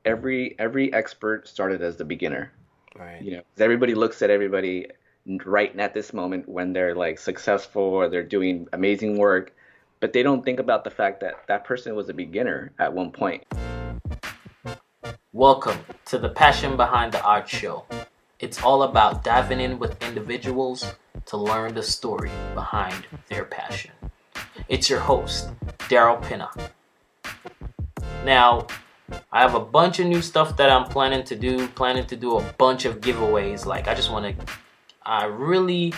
every expert started as the beginner. Right. You know, 'cause everybody looks at everybody right at this moment when they're like successful or they're doing amazing work, but they don't think about the fact that that person was a beginner at one point. Welcome to the Passion Behind the Art Show. It's all about diving in with individuals to learn the story behind their passion. It's your host, Daryl Pinna. Now, I have a bunch of new stuff that I'm planning to do a bunch of giveaways. I really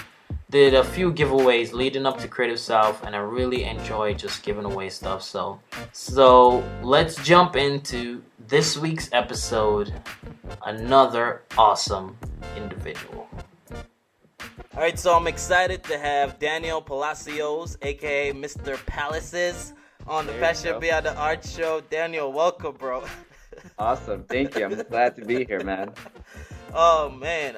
did a few giveaways leading up to Creative South, and I really enjoy just giving away stuff. So let's jump into this week's episode. Another awesome individual. All right, so I'm excited to have Daniel Palacios, aka Mr. Palaces, on the There you Passion go. Behind the Art Show. Daniel, welcome, bro. Awesome. Thank you. I'm glad to be here, man. Oh man,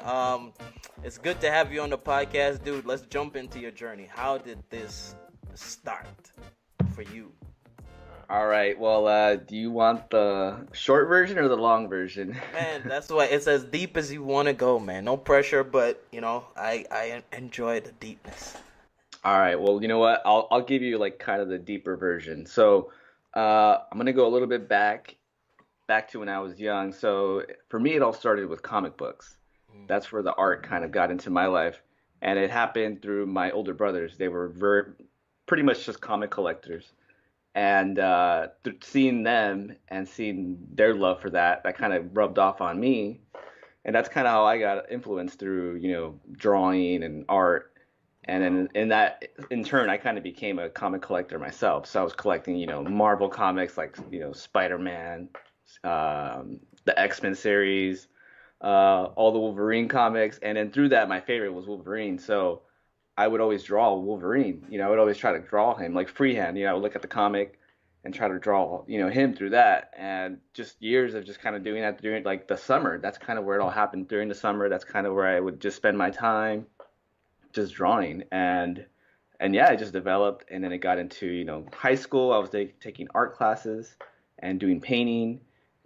it's good to have you on the podcast, dude. Let's jump into your journey. How did this start for you? All right. Well, do you want the short version or the long version? Man, that's why it's as deep as you want to go, man. No pressure, but I enjoy the deepness. All right. Well, you know what? I'll give you like kind of the deeper version. So, I'm gonna go a little bit back to when I was young. So for me, it all started with comic books. That's where the art kind of got into my life, and it happened through my older brothers. They were pretty much just comic collectors, and seeing them and seeing their love for that, that kind of rubbed off on me, and that's kind of how I got influenced through, drawing and art. And then in turn, I kind of became a comic collector myself. So I was collecting, Marvel comics like, Spider-Man, the X-Men series, all the Wolverine comics. And then through that, my favorite was Wolverine. So I would always draw Wolverine. I would always try to draw him like freehand. I would look at the comic and try to draw, him through that. And just years of just kind of doing that during like the summer. That's kind of where it all happened during the summer. That's kind of where I would just spend my time just drawing. And yeah, it just developed, and then it got into, high school. I was taking art classes and doing painting,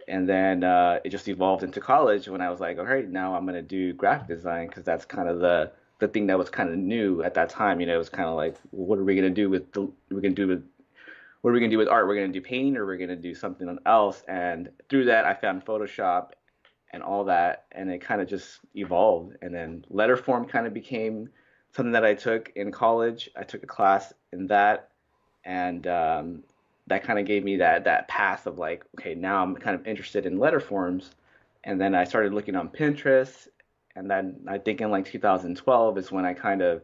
and then it just evolved into college when I was like, all right, now I'm gonna do graphic design because that's kind of the thing that was kind of new at that time. It was kind of like, well, what are we gonna do with what are we gonna do with art? We're gonna do painting, or we're gonna do something else. And through that, I found Photoshop and all that, and it kind of just evolved. And then letter form kind of became something that I took in college. I took a class in that, and that kind of gave me that path of like, okay, now I'm kind of interested in letter forms. And then I started looking on Pinterest, and then I think in like 2012 is when I kind of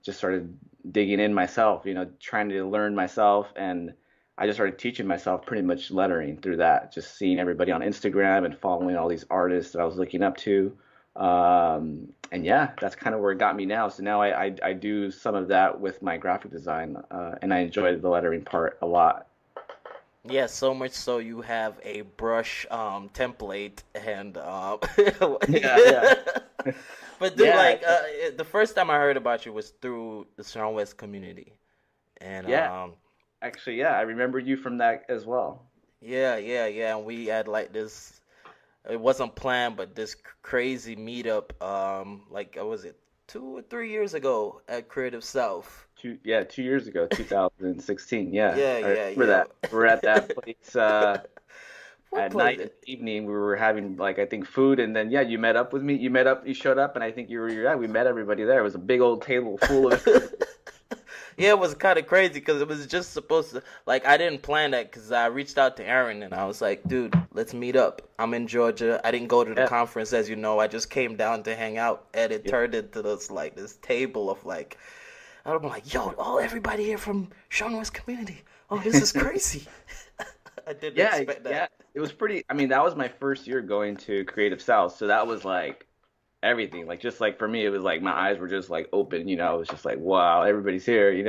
just started digging in myself, trying to learn myself, and I just started teaching myself pretty much lettering through that, just seeing everybody on Instagram and following all these artists that I was looking up to. And yeah, that's kind of where it got me now. So now I do some of that with my graphic design, and I enjoy the lettering part a lot. Yeah, so much so you have a brush template and Yeah, yeah, but dude, yeah, like the first time I heard about you was through the Sean West community, and yeah. Actually, yeah, I remember you from that as well. yeah, and we had like this. It wasn't planned, but this crazy meetup, like was it 2 or 3 years ago at Creative South? Yeah, 2 years ago, 2016. Yeah, Yeah, I yeah, remember yeah. that. We're at that place What at was night and it? evening. We were having like I think food, and then yeah, you met up with me. You met up, you showed up, and I think yeah, we met everybody there. It was a big old table full of everybody. Yeah, it was kind of crazy because it was just supposed to, like, I didn't plan that because I reached out to Aaron and I was like, dude, let's meet up. I'm in Georgia. I didn't go to the Yeah, conference, as you know. I just came down to hang out, and it yeah, turned into this table of like, I'm like, yo, everybody here from Sean West community. Oh, this is crazy. I didn't yeah, expect yeah. that. It was pretty. I mean, that was my first year going to Creative South, so that was like everything. Like just like for me, it was like my eyes were just like open. It was just like wow, everybody's here. And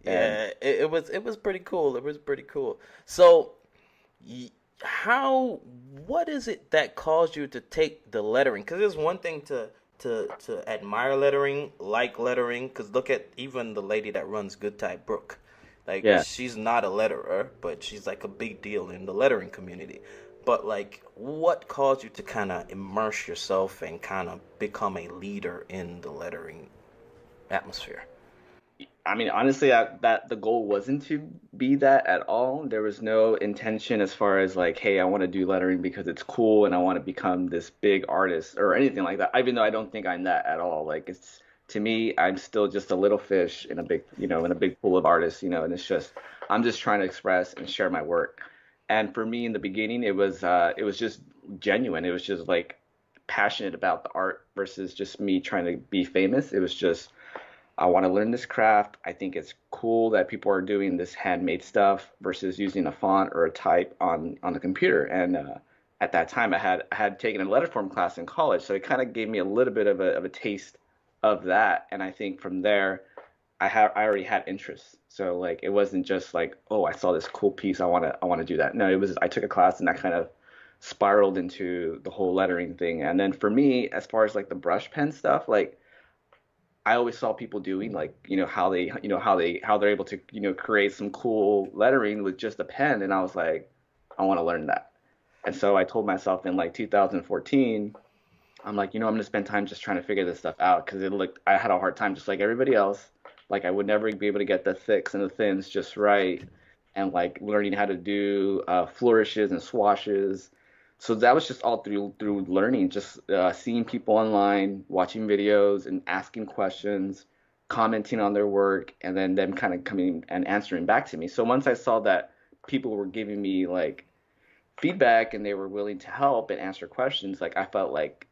Yeah, it was pretty cool. It was pretty cool. So, y- how what is it that caused you to take the lettering? Because it's one thing to admire lettering, like lettering. Because look at even the lady that runs Good Type Brooke. Like yeah, she's not a letterer, but she's like a big deal in the lettering community. but like, what caused you to kind of immerse yourself and kind of become a leader in the lettering atmosphere? I mean, honestly, that the goal wasn't to be that at all. There was no intention as far as like, hey, I want to do lettering because it's cool and I want to become this big artist or anything like that. Even though I don't think I'm that at all. Like it's to me, I'm still just a little fish in a big, in a big pool of artists, and it's just I'm just trying to express and share my work. And for me in the beginning, it was just genuine. It was just like passionate about the art versus just me trying to be famous. It was just I want to learn this craft. I think it's cool that people are doing this handmade stuff versus using a font or a type on the computer. And at that time, I had taken a letterform class in college, so it kind of gave me a little bit of a taste of that. And I think from there, I already had interest. So like it wasn't just like, oh, I saw this cool piece, I want to do that. No, it was I took a class and that kind of spiraled into the whole lettering thing. And then for me, as far as like the brush pen stuff, like I always saw people doing like how they're able to create some cool lettering with just a pen, and I was like, I want to learn that. And so I told myself in like 2014, I'm like, I'm gonna spend time just trying to figure this stuff out because it looked I had a hard time just like everybody else. Like I would never be able to get the thicks and the thins just right, and like learning how to do flourishes and swashes. So that was just all through learning, just seeing people online, watching videos, and asking questions, commenting on their work, and then them kind of coming and answering back to me. So once I saw that people were giving me like feedback and they were willing to help and answer questions, like I felt like,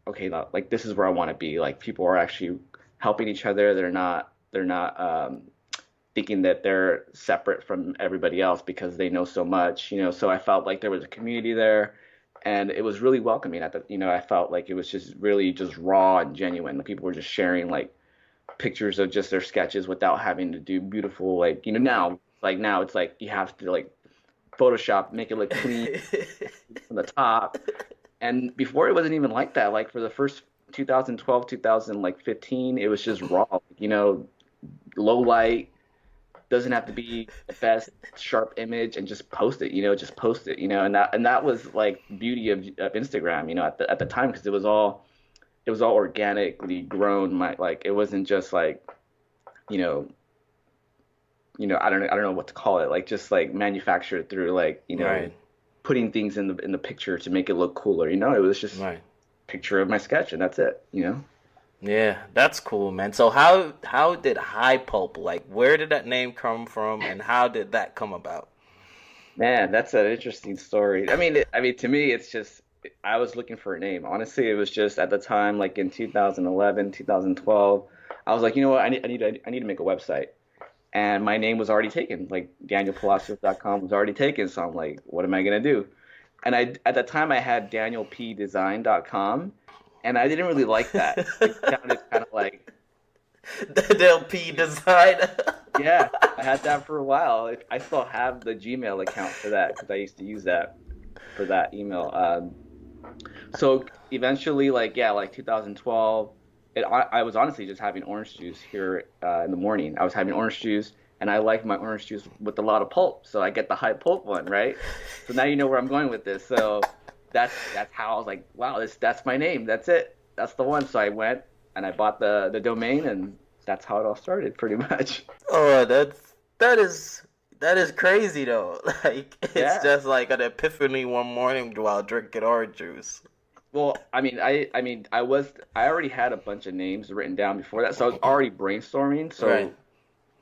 okay, like this is where I want to be. Like people are actually helping each other. They're not thinking that they're separate from everybody else because they know so much. So I felt like there was a community there, and it was really welcoming I felt like it was just really just raw and genuine. The people were just sharing like pictures of just their sketches without having to do beautiful, like now it's like you have to like Photoshop, make it look clean from the top. And before it wasn't even like that. Like for the first 2012, 2015, it was just raw, low light, doesn't have to be the best sharp image, and just post it, just post it, and that was like beauty of Instagram, at the time, because it was all organically grown. Like it wasn't just like, you know, I don't know what to call it, like just like manufactured through like, Right, putting things in the picture to make it look cooler. It was just right. picture of my sketch and that's it. Yeah, that's cool, man. So how did High Pulp, like, where did that name come from, and how did that come about? Man, that's an interesting story. I mean, to me, it's just I was looking for a name. Honestly, it was just at the time, like in 2011, 2012, I was like, you know what, I need to make a website, and my name was already taken. Like DanielPalacios.com was already taken, so I'm like, what am I gonna do? And at the time, I had DanielPDesign.com, and I didn't really like that. It sounded kind of like, The LP design. yeah, I had that for a while. I still have the Gmail account for that because I used to use that for that email. So eventually, like yeah, like 2012, I was honestly just having orange juice here in the morning. I was having orange juice, and I like my orange juice with a lot of pulp, so I get the high pulp one, right? So now you know where I'm going with this. So that's how I was like, wow, that's my name. That's it. That's the one. So I went and I bought the domain, and that's how it all started, pretty much. Oh, that is crazy though. Like it's Yeah. just like an epiphany one morning while drinking orange juice. Well, I already had a bunch of names written down before that, so I was already brainstorming. Right. So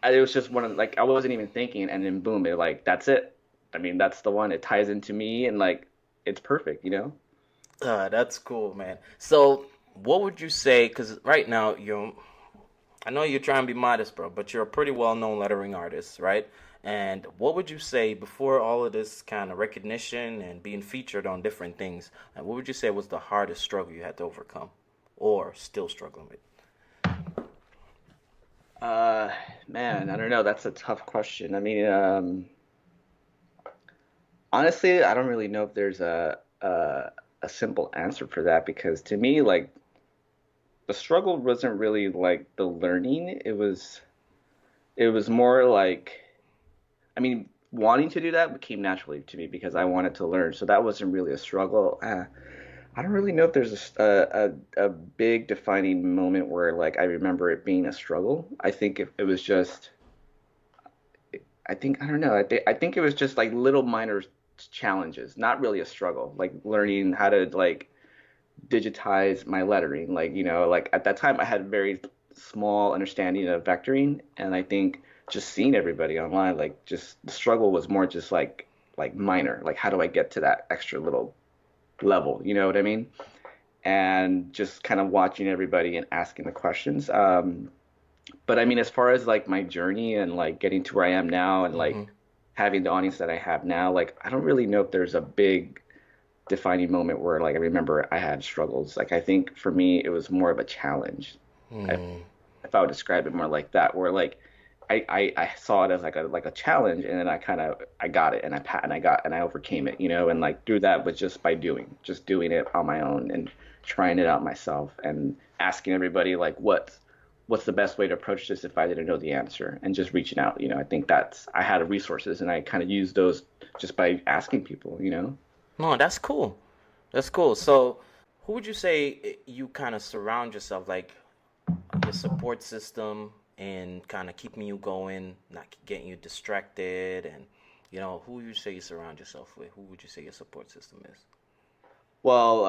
it was just one of like I wasn't even thinking, and then boom, it like that's it. I mean, that's the one. It ties into me, and like it's perfect. That's cool, man. So, what would you say? Because right now, I know you're trying to be modest, bro, but you're a pretty well-known lettering artist, right? And what would you say before all of this kind of recognition and being featured on different things? And what would you say was the hardest struggle you had to overcome, or still struggling with? Uh, Man, I don't know. That's a tough question. I mean, honestly, I don't really know if there's a simple answer for that because to me, like the struggle wasn't really like the learning. It was more like, I mean, wanting to do that came naturally to me because I wanted to learn. So that wasn't really a struggle. I don't really know if there's a big defining moment where like I remember it being a struggle. I think it was just I think I don't know. I think it was just like little minor challenges, not really a struggle. Like learning how to like digitize my lettering. Like, like at that time I had very small understanding of vectoring, and I think just seeing everybody online, like just the struggle was more just like minor. Like how do I get to that extra little level? You know what I mean? And just kind of watching everybody and asking the questions. But I mean, as far as like my journey and like getting to where I am now and like Hmm. having the audience that I have now, like I don't really know if there's a big defining moment where like I remember I had struggles. Like I think for me it was more of a challenge. I, Hmm. if I would describe it more like that, where like I saw it as like a challenge, and then I got it, and I overcame it, and like through that was just by just doing it on my own and trying it out myself and asking everybody like what's the best way to approach this if I didn't know the answer, and just reaching out. I think I had resources and I kind of used those just by asking people. No, that's cool. That's cool. So, who would you say you kind of surround yourself like your support system and kind of keeping you going, not getting you distracted, and who would you say you surround yourself with? Who would you say your support system is? Well,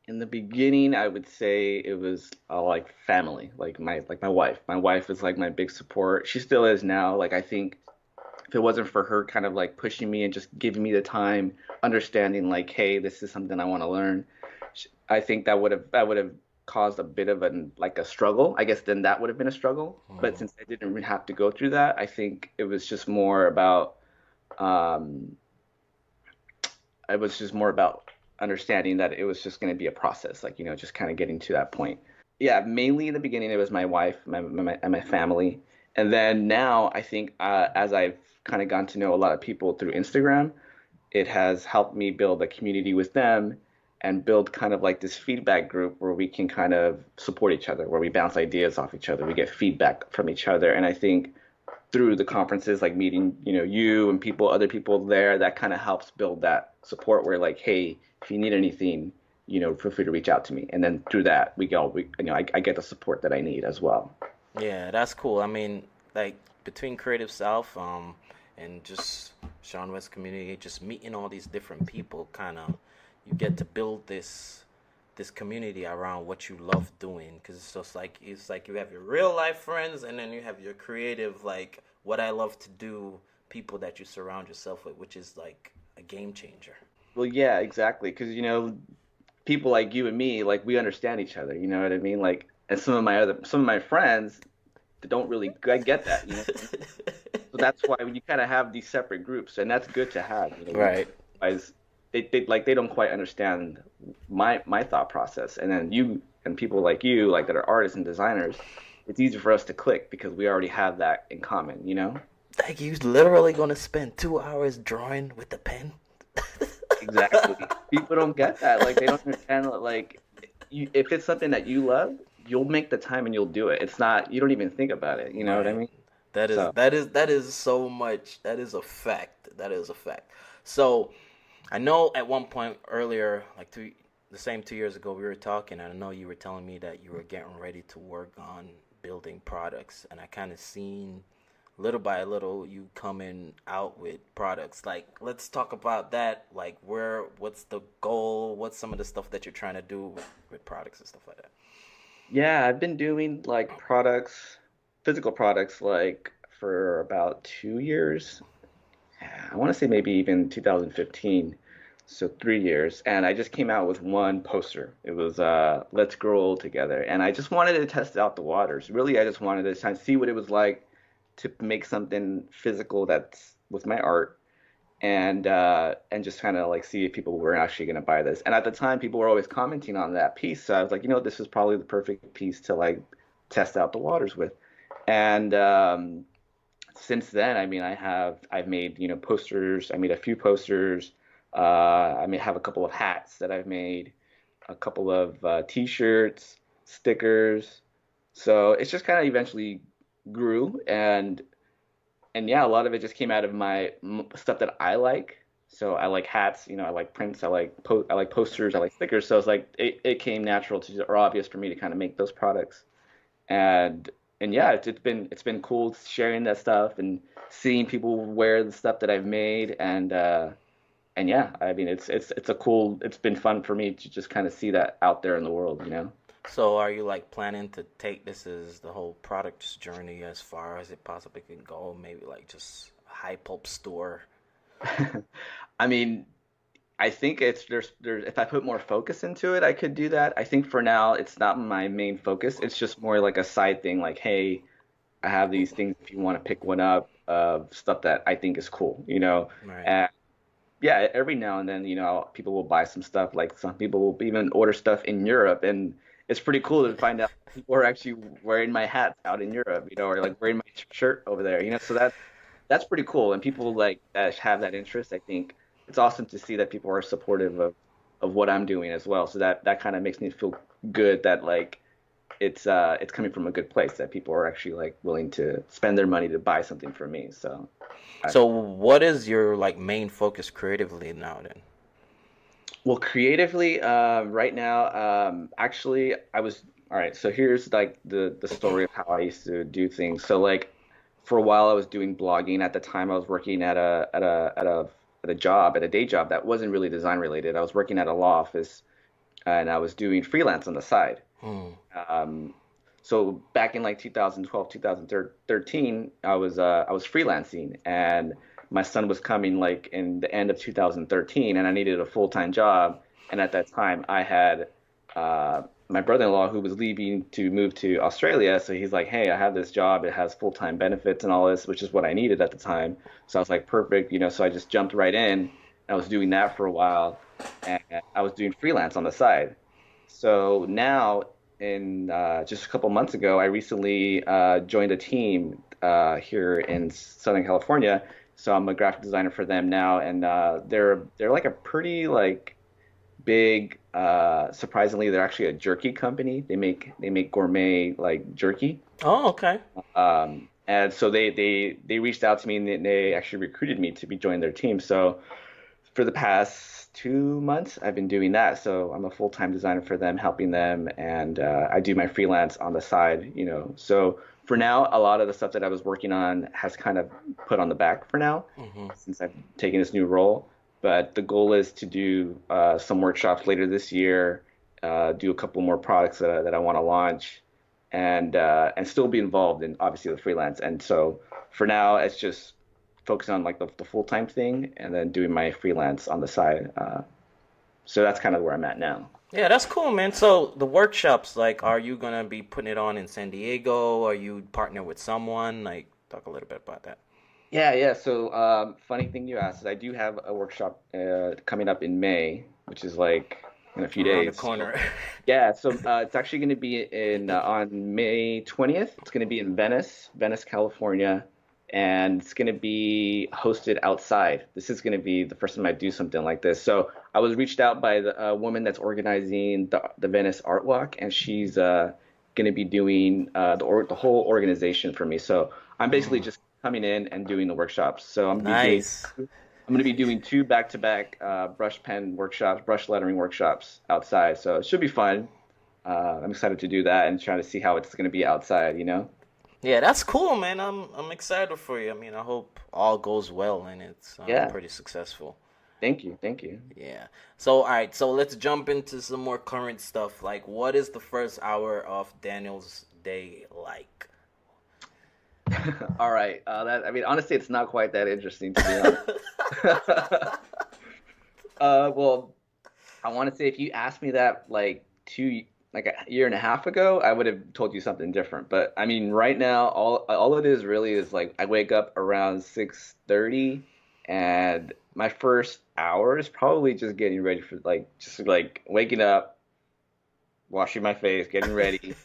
in the beginning, I would say it was like family, like my wife. My wife is like my big support. She still is now. Like I think if it wasn't for her kind of like pushing me and just giving me the time, understanding like, hey, this is something I want to learn, I think that would have caused a bit of a struggle. I guess then that would have been a struggle. But Hmm. since I didn't really have to go through that, I think it was just more about um, it was just more about understanding that it was just going to be a process, like, just kind of getting to that point. Yeah, mainly in the beginning, it was my wife, and my family. And then now, I think as I've kind of gotten to know a lot of people through Instagram, it has helped me build a community with them and build kind of like this feedback group where we can kind of support each other, where we bounce ideas off each other, we get feedback from each other. And I think through the conferences, like meeting, you and other people there, that kind of helps build that support where like, hey, if you need anything, feel free to reach out to me. And then through that, I get the support that I need as well. Yeah, that's cool. I mean, like between Creative South, and just Sean West community, just meeting all these different people, kind of, you get to build this community around what you love doing. Because it's like you have your real life friends, and then you have your creative, like what I love to do, people that you surround yourself with, which is like a game changer. Well, yeah, exactly. Because, people like you and me, like we understand each other, you know what I mean? Like, and some of my friends don't really get that. So that's why you kind of have these separate groups, and that's good to have. Right. Guys, they don't quite understand my thought process, and then you and people like you, like that are artists and designers, it's easy for us to click because we already have that in common. Like you literally gonna spend 2 hours drawing with the pen? Exactly. People don't get that. Like they don't understand that, like if it's something that you love, you'll make the time and you'll do it. It's not you don't even think about it. You know what I Right. mean? That is So that is that is so much. That is a fact. That is a fact. So I know at one point earlier, like the same 2 years ago, we were talking. And I know you were telling me that you were getting ready to work on building products, and I kind of seen little by little you coming out with products. Like, let's talk about that. Like, what's the goal? What's some of the stuff that you're trying to do with products and stuff like that? yeah, I've been doing like physical products, like for about 2 years. Yeah, I want to say maybe even 2015. So 3 years. And I just came out with one poster. It was Let's Grow Old Together. And I just wanted to test out the waters. Really, I just wanted to kind of see what it was like to make something physical that's with my art, and just kind of like see if people were actually going to buy this. And at the time, people were always commenting on that piece. So I was like, this is probably the perfect piece to like test out the waters with. And since then, I mean, I've made posters. I made a few posters. I may have a couple of hats that I've made, a couple of t-shirts, stickers. So it's just kind of eventually grew, and yeah, a lot of it just came out of my stuff that I like. So I like hats, I like prints, I like posters, I like stickers. So it's like it came natural to or obvious for me to kind of make those products. And and yeah, it's been cool sharing that stuff and seeing people wear the stuff that I've made and yeah, I mean it's been fun for me to just kind of see that out there in the world. So are you like planning to take this as the whole product's journey as far as it possibly can go? Maybe like just a high pulp store. I mean, I think there's if I put more focus into it, I could do that. I think for now it's not my main focus. It's just more like a side thing, like, hey, I have these things if you want to pick one up of stuff that I think is cool. Right. And yeah, every now and then, people will buy some stuff. Like some people will even order stuff in Europe, and it's pretty cool to find out people are actually wearing my hats out in Europe, or like wearing my shirt over there. So that's pretty cool, and people like that have that interest. I think it's awesome to see that people are supportive of what I'm doing as well. So that kind of makes me feel good that like it's coming from a good place that people are actually like willing to spend their money to buy something from me. So I, So what is your like main focus creatively now then? well, creatively, right now, actually, I was all right. So here's like the story of how I used to do things. So like for a while, I was doing blogging. At the time, I was working at a day job that wasn't really design related. I was working at a law office, and I was doing freelance on the side. Hmm. Um, so back in like 2012, 2013, I was freelancing, and my son was coming like in the end of 2013, and I needed a full-time job. And at that time, I had my brother-in-law who was leaving to move to Australia. So he's like, "Hey, I have this job. It has full-time benefits and all this, which is what I needed at the time." So I was like, "Perfect." So I just jumped right in. I was doing that for a while, and I was doing freelance on the side. So now, in just a couple months ago, I recently joined a team here in Southern California. So I'm a graphic designer for them now, and they're like a pretty like big. Surprisingly, they're actually a jerky company. They make gourmet like jerky. Oh, okay. And so they reached out to me and they actually recruited me to be joining their team. So for the past 2 months, I've been doing that. So I'm a full-time designer for them, helping them, and I do my freelance on the side. So for now, a lot of the stuff that I was working on has kind of put on the back for now, Hmm. since I've taken this new role. But the goal is to do some workshops later this year, do a couple more products that I want to launch, and still be involved in obviously the freelance. And so for now, it's just focusing on like the full time thing, and then doing my freelance on the side. So that's kind of where I'm at now. Yeah, that's cool, man. So the workshops, like, are you gonna be putting it on in San Diego? Are you partner with someone? Like, talk a little bit about that. Yeah, yeah. So funny thing you asked is I do have a workshop coming up in May, which is like in a few Around the days. So corner. yeah, so it's actually going to be in on May 20th. It's going to be in Venice, California, and it's going to be hosted outside. This is going to be the first time I do something like this. So I was reached out by the woman that's organizing the Venice Art Walk, and she's going to be doing the whole organization for me. So I'm basically Mm, just coming in and doing the workshops. So nice. I'm going to be doing two back-to-back brush pen workshops, brush lettering workshops outside. So it should be fun. I'm excited to do that and trying to see how it's going to be outside. Yeah, that's cool, man. I'm excited for you. I mean, I hope all goes well and it's Yeah. pretty successful. Thank you. Thank you. Yeah. So, all right. So let's jump into some more current stuff. Like, what is the first hour of Daniel's day like? All right. I mean, honestly, it's not quite that interesting to be honest. Well, I want to say if you asked me that like a year and a half ago, I would have told you something different. But I mean, right now, all it is really is like I wake up around 6:30, and my first hour is probably just getting ready for like just like waking up, washing my face, getting ready,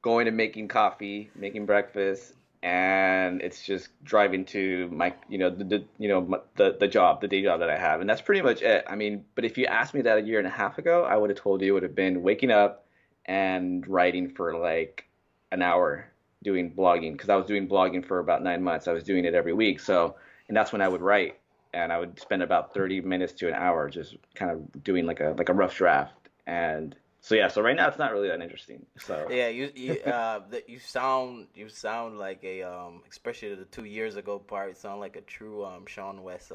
going and making coffee, making breakfast, and it's just driving to my, the job, the day job that I have, and that's pretty much it. I mean, but if you asked me that a year and a half ago, I would have told you it would have been waking up and writing for like an hour. doing blogging because I was doing blogging for about 9 months. I was doing it every week. So, and that's when I would write, and I would spend about 30 minutes to an hour just kind of doing like a rough draft. And so yeah, so right now it's not really that interesting. So Yeah, you sound like a especially the 2 years ago part. You sound like a true Sean West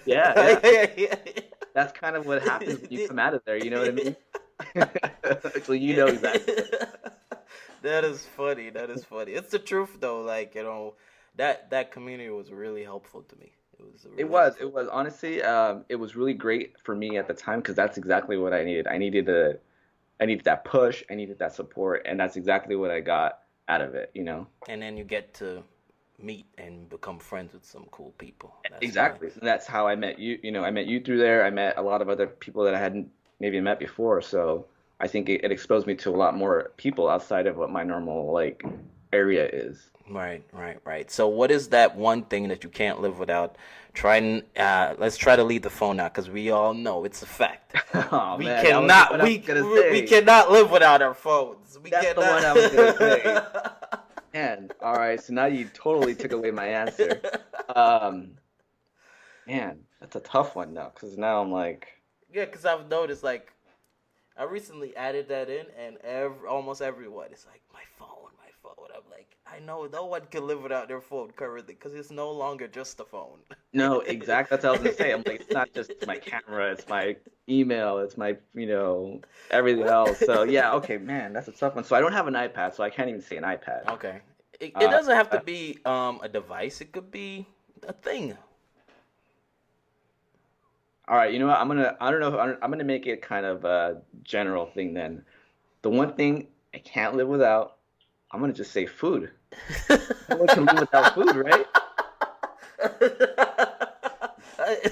yeah, yeah, yeah, yeah. that's kind of what happens when you come out of there. You know what I mean? So you know exactly what. That is funny. That is funny. It's the truth though. Like that community was really helpful to me. It was It really was. helpful. It was honestly. It was really great for me at the time because that's exactly what I needed. I needed that push. I needed that support, and that's exactly what I got out of it. You know. And then you get to meet and become friends with some cool people. That's why. Exactly. So that's how I met you. You know, I met you through there. I met a lot of other people that I hadn't maybe met before. So I think it exposed me to a lot more people outside of what my normal like area is. Right, right, right. So, what is that one thing that you can't live without? Let's try to leave the phone out because we all know it's a fact. Oh We man, that was cannot, what I was gonna say. cannot live without our phones. We That's the one I was gonna say. cannot. Man, all right. So now you totally took away my answer. Um, Man, that's a tough one now because now I'm like, Yeah, because I've noticed like I recently added that in, and almost everyone is like my phone, my phone. I'm like, I know no one can live without their phone currently because it's no longer just a phone. no, exact. That's what I was gonna say. I'm like, it's not just my camera, it's my email, it's my, everything else. So yeah, okay, man, that's a tough one. So I don't have an iPad, so I can't even say an iPad. Okay, it Uh, doesn't have to be a device. It could be a thing. all right, you know what? I don't know. I'm gonna make it kind of a general thing then. The one thing I can't live without, I'm gonna just say food. No one can live without food, right?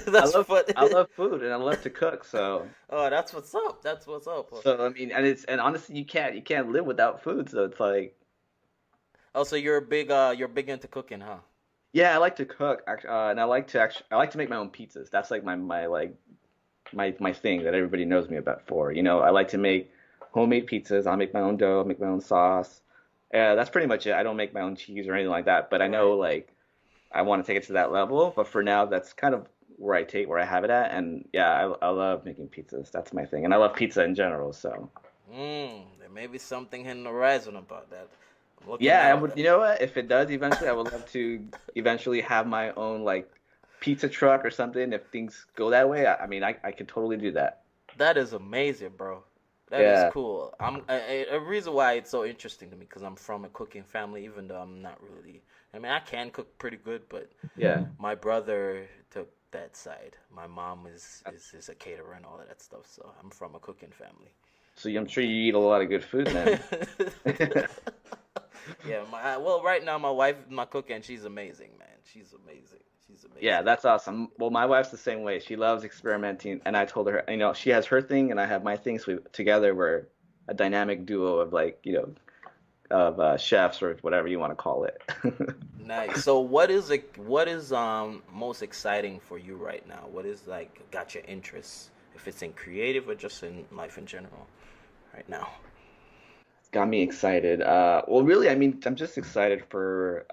That's funny. I love food and I love to cook. So Oh, that's what's up. That's what's up. I mean, and honestly, you can't live without food. So it's like, Oh, so you're big into cooking, huh? yeah, I like to cook, and I like to make my own pizzas. That's like my thing that everybody knows me about for. I like to make homemade pizzas. I'll make my own dough, I'll make my own sauce. That's pretty much it. I don't make my own cheese or anything like that, but I know Right. like I want to take it to that level. But for now, that's kind of where I have it at. And yeah, I love making pizzas. That's my thing, and I love pizza in general. So There may be something in the horizon about that. I'm looking yeah, I out. would. You know what? If it does eventually, I would love to eventually have my own like pizza truck or something. If things go that way, I mean, I could totally do that. That is amazing, bro. That is Yeah. cool. A reason why it's so interesting to me because I'm from a cooking family, even though I'm not really. I mean, I can cook pretty good, but Yeah. my brother took that side. My mom is a caterer and all of that stuff, so I'm from a cooking family. So I'm sure you eat a lot of good food then. Yeah, well, right now my wife is my cook and she's amazing, man. She's amazing. She's Yeah, amazing. that's awesome. Well, my wife's the same way. She loves experimenting, and I told her, she has her thing, and I have my thing. So together we're a dynamic duo of like, of chefs or whatever you want to call it. Nice. So what is most exciting for you right now? What is like got your interest? If it's in creative or just in life in general right now. Got me excited. Well, really, I mean, I'm just excited for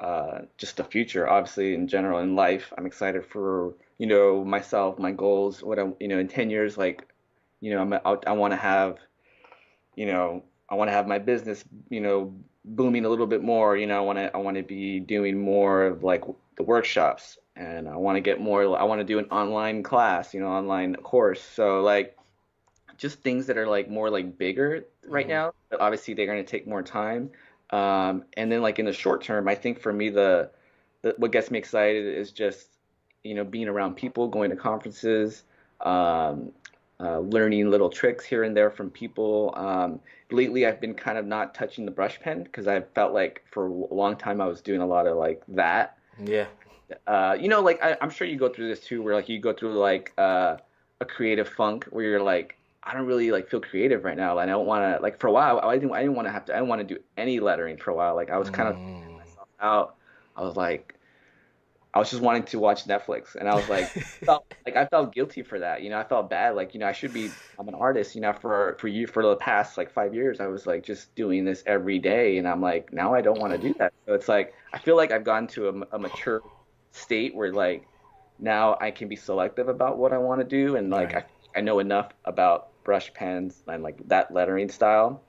just the future, obviously, in general in life. I'm excited for, myself, my goals, what in 10 years, like, I want to have, I want to have my business, booming a little bit more. I want to be doing more of like the workshops, and I want to get more. I want to do an online class, online course. So like just things that are like more like bigger right Hmm. now. But obviously, they're going to take more time. And then like in the short term, I think for me the what gets me excited is just being around people, going to conferences, um, learning little tricks here and there from people. Lately, I've been kind of not touching the brush pen because I felt like for a long time I was doing a lot of like that. Yeah. Like I'm sure you go through this too, where like you go through like a creative funk where you're like, I don't really like feel creative right now, and I don't want to like for a while. I didn't want to have to. I didn't want to do any lettering for a while. Like I was kind of Mm. myself out. I was like, I was just wanting to watch Netflix, and I was I felt guilty for that. I felt bad. Like, I should be. I'm an artist. For the past like 5 years, I was like just doing this every day, and I'm like, now I don't want to do that. So it's like I feel like I've gotten to a mature state where like now I can be selective about what I want to do, and like Right. I know enough about brush pens and like that lettering style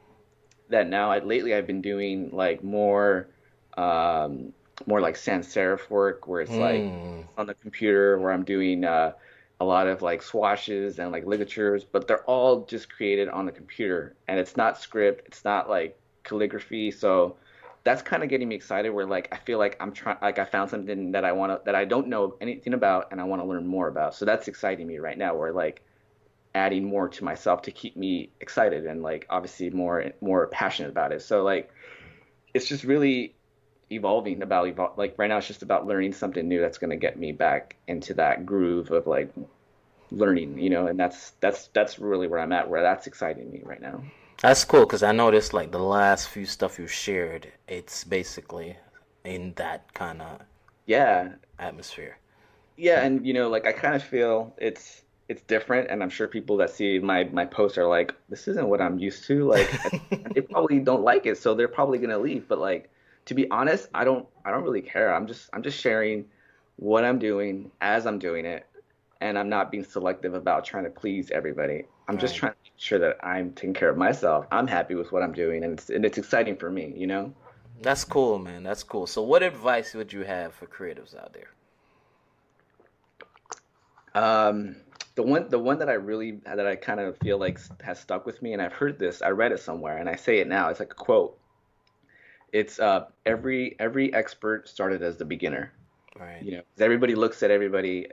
that now lately I've been doing like um, more like sans serif work where it's like Mm, on the computer where I'm doing a lot of like swashes and like ligatures, but they're all just created on the computer and it's not script, it's not like calligraphy. So that's kind of getting me excited where like I feel like I'm trying like I found something that I don't know anything about and I want to learn more about. So that's exciting me right now where like adding more to myself to keep me excited and like obviously more passionate about it. So like it's just really evolving like right now it's just about learning something new that's going to get me back into that groove of like learning, and that's really where I'm at, where that's exciting me right now. that's cool because I noticed like the last few stuff you shared, it's basically in that kind of Yeah. atmosphere. Yeah, and like I kind of feel it's different, and I'm sure people that see my posts are like, this isn't what I'm used to. Like, and they probably don't like it, so they're probably gonna leave. But like, to be honest, I don't really care. I'm just sharing what I'm doing as I'm doing it, and I'm not being selective about trying to please everybody. I'm just Right. trying to make sure that I'm taking care of myself. I'm happy with what I'm doing, and it's exciting for me. That's cool, man. That's cool. So, what advice would you have for creatives out there? Um, the one that I kind of feel like has stuck with me, and I read it somewhere, and I say it now. It's like a quote. It's every expert started as the beginner. Right. 'Cause everybody looks at everybody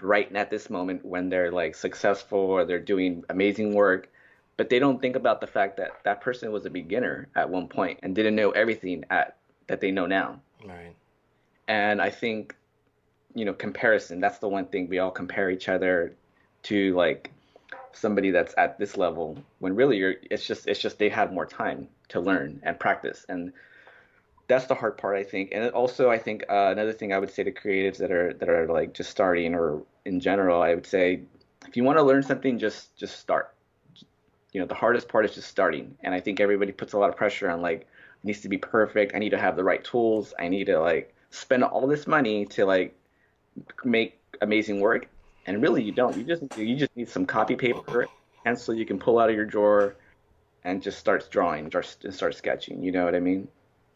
right at this moment when they're like successful or they're doing amazing work, but they don't think about the fact that that person was a beginner at one point and didn't know everything at that they know now. Right. And I think comparison, that's the one thing we all compare each other to, like somebody that's at this level when really it's just they have more time to learn and practice, and that's the hard part, I think. And also I think another thing I would say to creatives that are like just starting, or in general, I would say if you want to learn something, just start. The hardest part is just starting, and I think everybody puts a lot of pressure on like it needs to be perfect, I need to have the right tools, I need to like spend all this money to like make amazing work, and really you don't. You just need some copy paper, pencil you can pull out of your drawer, and just start drawing, just start sketching. You know what I mean?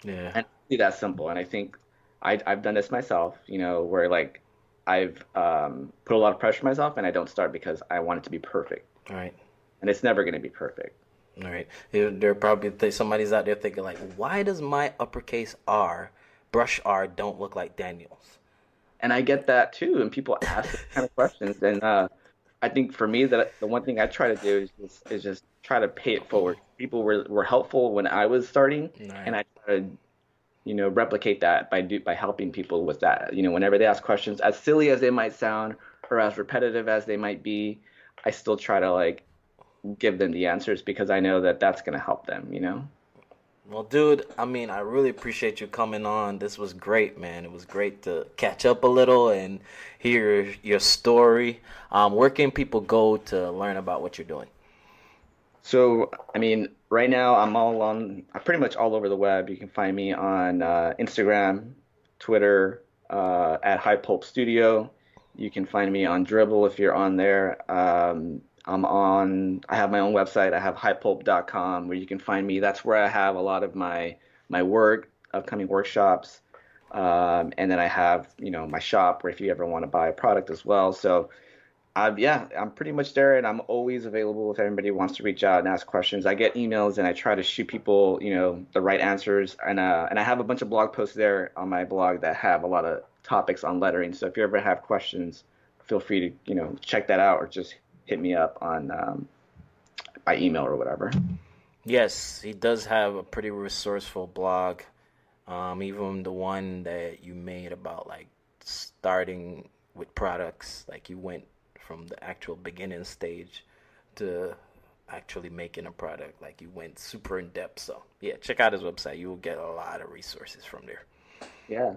Yeah. And it's really that simple. And I think I've done this myself. Where like I've put a lot of pressure on myself, and I don't start because I want it to be perfect, Right. and it's never going to be perfect. Right. There probably somebody's out there thinking like, why does my uppercase R, brush R, don't look like Daniel's? And I get that too, and people ask those kind of questions. And I think for me, that the one thing I try to do is just try to pay it forward. People were helpful when I was starting, Right. and I try to replicate that by helping people with that. Whenever they ask questions, as silly as they might sound or as repetitive as they might be, I still try to like give them the answers because I know that that's gonna help them. Well, dude, I mean, I really appreciate you coming on. This was great, man. It was great to catch up a little and hear your story. Where can people go to learn about what you're doing? So, I mean, right now I'm pretty much all over the web. You can find me on Instagram, Twitter, at High Pulp Studio. You can find me on Dribble if you're on there. I have my own website. I have highpulp.com where you can find me. That's where I have a lot of my work, upcoming workshops. And then I have, my shop where if you ever want to buy a product as well. So yeah, I'm pretty much there, and I'm always available if anybody wants to reach out and ask questions. I get emails, and I try to shoot people, the right answers. And I have a bunch of blog posts there on my blog that have a lot of topics on lettering. So if you ever have questions, feel free to, check that out or just hit me up on by email or whatever. Yes, he does have a pretty resourceful blog. Even the one that you made about like starting with products, like you went from the actual beginning stage to actually making a product. Like you went super in depth. So yeah, check out his website. You will get a lot of resources from there. Yeah.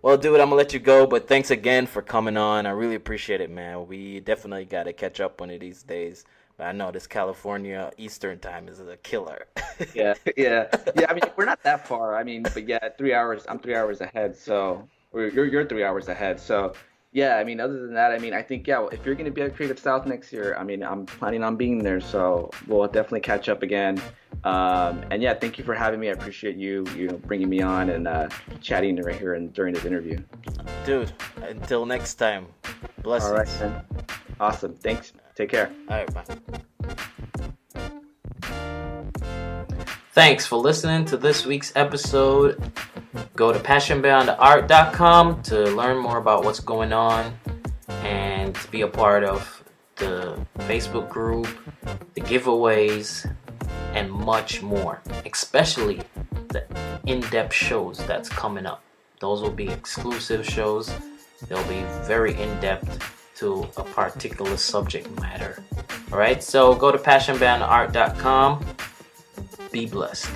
Well, dude, I'm gonna let you go, but thanks again for coming on. I really appreciate it, man. We definitely got to catch up one of these days. But I know this California Eastern time is a killer. Yeah, yeah. I mean, we're not that far. I mean, but yeah, 3 hours. I'm 3 hours ahead, so you're 3 hours ahead. So yeah, I mean, other than that, I mean, I think yeah, if you're gonna be at Creative South next year, I mean, I'm planning on being there, so we'll definitely catch up again. And yeah, thank you for having me. I appreciate you know, bringing me on and chatting right here and during this interview. Dude, until next time, blessings. All right, man. Awesome. Thanks. Take care. All right, bye. Thanks for listening to this week's episode. Go to passionbeyondtheart.com to learn more about what's going on and to be a part of the Facebook group, the giveaways, and much more, especially the in-depth shows that's coming up. Those will be exclusive shows. They'll be very in-depth to a particular subject matter. All right, so go to passionbeyondtheart.com. Be blessed.